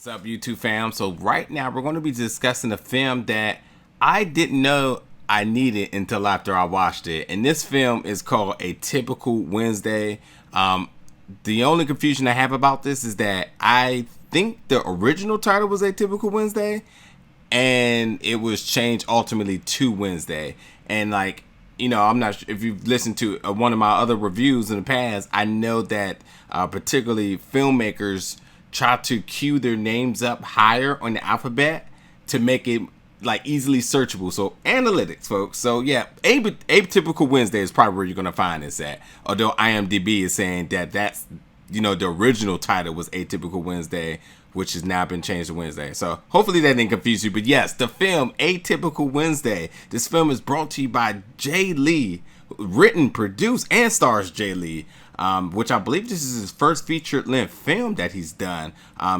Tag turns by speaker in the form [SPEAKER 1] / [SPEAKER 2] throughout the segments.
[SPEAKER 1] What's up, YouTube fam? So right now we're going to be discussing a film that I didn't know I needed until after I watched it. And this film is called Atypical Wednesday. The only confusion I have about this is that I think the original title was Atypical Wednesday, and it was changed ultimately to Wednesday. And like, I'm not sure if you've listened to one of my other reviews in the past. I know that particularly filmmakers try to queue their names up higher on the alphabet to make it like easily searchable. So analytics, folks. So yeah, Atypical Wednesday is probably where you're gonna find this at. Although IMDb is saying that that's the original title was Atypical Wednesday, which has now been changed to Wednesday. So hopefully that didn't confuse you. But yes, the film Atypical Wednesday. This film is brought to you by Jay Lee, written, produced, and stars Jay Lee. Which I believe this is his first feature-length film that he's done.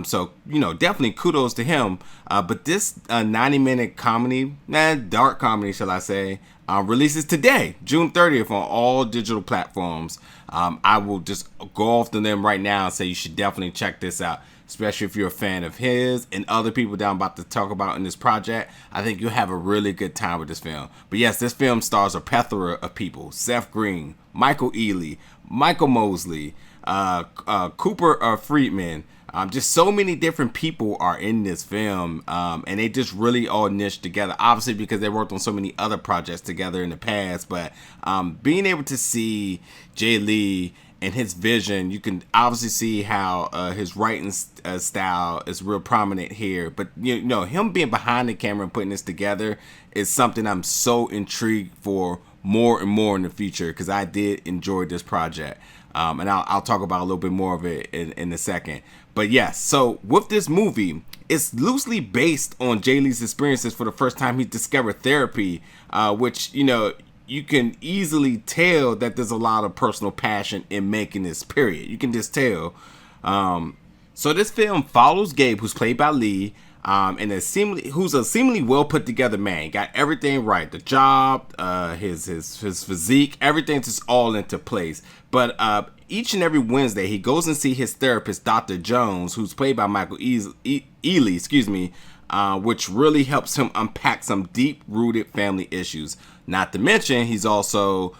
[SPEAKER 1] So, definitely kudos to him. But this 90-minute comedy, dark comedy, shall I say, releases today, June 30th, on all digital platforms. I will just go off to them right now and say you should definitely check this out, especially if you're a fan of his and other people that I'm about to talk about in this project. I think you'll have a really good time with this film. But yes, this film stars a plethora of people: Seth Green, Michael Ealy, Michael Mosley, Cooper Friedman. Just so many different people are in this film, and they just really all niched together. Obviously, because they worked on so many other projects together in the past. But being able to see Jay Lee and his vision, you can obviously see how his writing style is real prominent here. But him being behind the camera and putting this together is something I'm so intrigued for more and more in the future, because I did enjoy this project. And I'll talk about a little bit more of it in a second. But yes, so with this movie, it's loosely based on Jay Lee's experiences for the first time he discovered therapy, which, you can easily tell that there's a lot of personal passion in making this, period. You can just tell. So this film follows Gabe, who's played by Lee, and who's a seemingly well put together man. He got everything right: the job, his physique, everything's just all into place. But each and every Wednesday, he goes and see his therapist, Dr. Jones, who's played by Michael Ealy, which really helps him unpack some deep-rooted family issues. Not to mention, he's also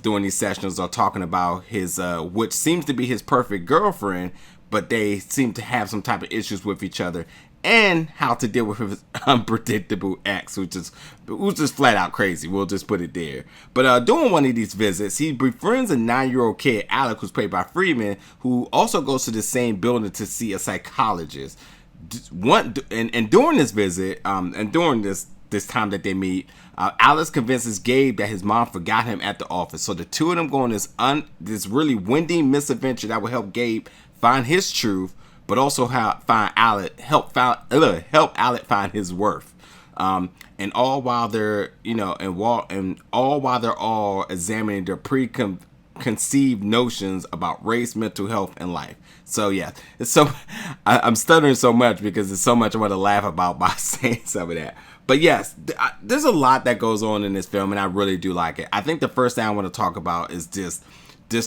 [SPEAKER 1] during these sessions are talking about his which seems to be his perfect girlfriend, but they seem to have some type of issues with each other, and how to deal with his unpredictable ex, who's just flat out crazy. We'll just put it there. But during one of these visits, he befriends a 9-year-old kid, Alec, who's played by Friedman, who also goes to the same building to see a psychologist. And during this visit, and during this time that they meet, Alice convinces Gabe that his mom forgot him at the office. So the two of them go on this really windy misadventure that will help Gabe find his truth, but also help Alec find his worth. And all while they're all while they're all examining their preconceived notions about race, mental health, and life. So yeah, it's so I'm stuttering so much because there's so much I want to laugh about by saying some of that. But yes, there's a lot that goes on in this film, and I really do like it. I think the first thing I want to talk about is just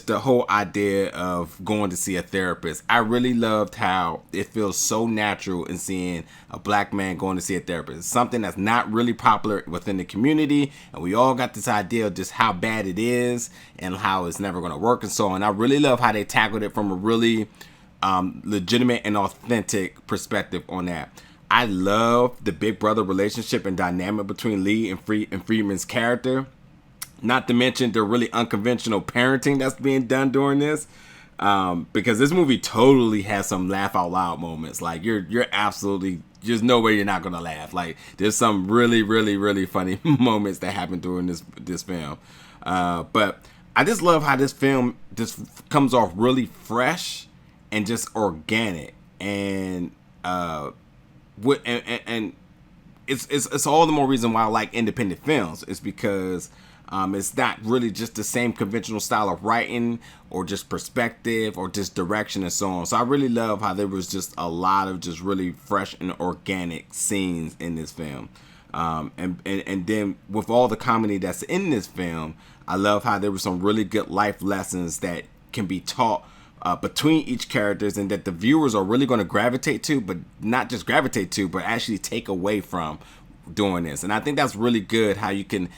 [SPEAKER 1] the whole idea of going to see a therapist. I really loved how it feels so natural in seeing a black man going to see a therapist. It's something that's not really popular within the community, and we all got this idea of just how bad it is and how it's never going to work and so on. I really love how they tackled it from a really legitimate and authentic perspective on that. I love the big brother relationship and dynamic between Lee and Friedman's character. Not to mention the really unconventional parenting that's being done during this, because this movie totally has some laugh out loud moments. Like you're absolutely, there's no way you're not gonna laugh. Like there's some really, really, really funny moments that happen during this film. But I just love how this film just comes off really fresh and just organic, and it's all the more reason why I like independent films. It's because it's not really just the same conventional style of writing or just perspective or just direction and so on. So I really love how there was just a lot of just really fresh and organic scenes in this film. And then with all the comedy that's in this film, I love how there were some really good life lessons that can be taught between each characters, and that the viewers are really going to gravitate to, but not just gravitate to, but actually take away from doing this. And I think that's really good, how you can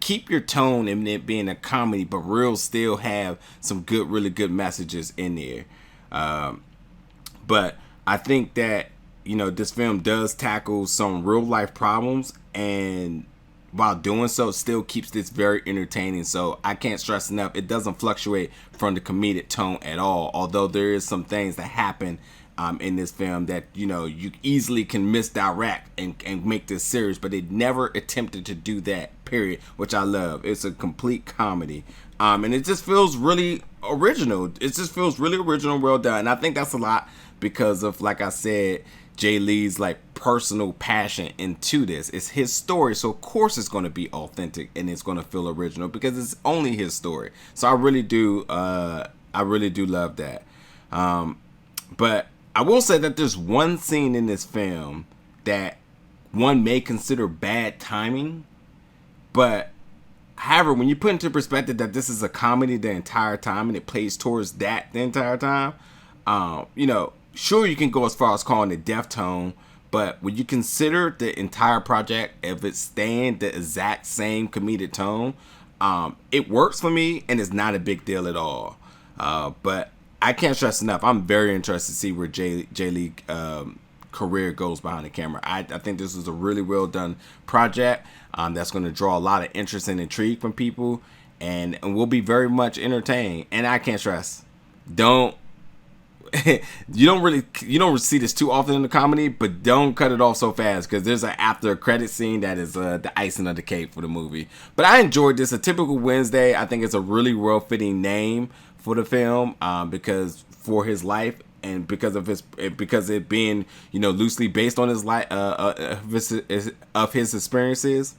[SPEAKER 1] keep your tone in it being a comedy, but still have some good, really good messages in there. But I think that, this film does tackle some real life problems, and while doing so, still keeps this very entertaining. So I can't stress enough, it doesn't fluctuate from the comedic tone at all. Although there is some things that happen in this film that, you easily can misdirect and make this serious, but they never attempted to do that, period, which I love. It's a complete comedy. And it just feels really original. It just feels really original, well done. And I think that's a lot because of, like I said, Jay Lee's personal passion into this. It's his story, so of course it's going to be authentic and it's going to feel original because it's only his story. So I really do love that. But I will say that there's one scene in this film that one may consider bad timing, but however, when you put into perspective that this is a comedy the entire time and it plays towards that the entire time, sure, you can go as far as calling it Deftone, but when you consider the entire project, if it's staying the exact same comedic tone, it works for me and it's not a big deal at all. But I can't stress enough, I'm very interested to see where Jay Lee career goes behind the camera. I think this is a really well done project that's going to draw a lot of interest and intrigue from people, and we'll be very much entertained. And I can't stress, you don't see this too often in the comedy, but don't cut it off so fast because there's an after credit scene that is the icing of the cake for the movie. But I enjoyed this. A Typical Wednesday, I think it's a really well fitting name for the film because for his life and because it being loosely based on his life of his experiences.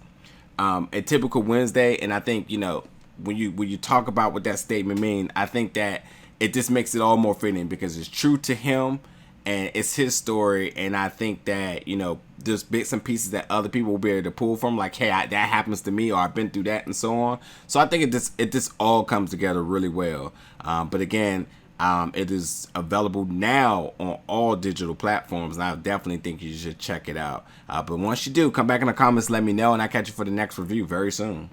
[SPEAKER 1] A Typical Wednesday, and I think when you talk about what that statement means, I think that it just makes it all more fitting because it's true to him and it's his story. And I think that, there's bits and pieces that other people will be able to pull from, like, hey, that happens to me, or I've been through that, and so on. So I think it just all comes together really well. But again, it is available now on all digital platforms, and I definitely think you should check it out. But once you do, come back in the comments, let me know, and I'll catch you for the next review very soon.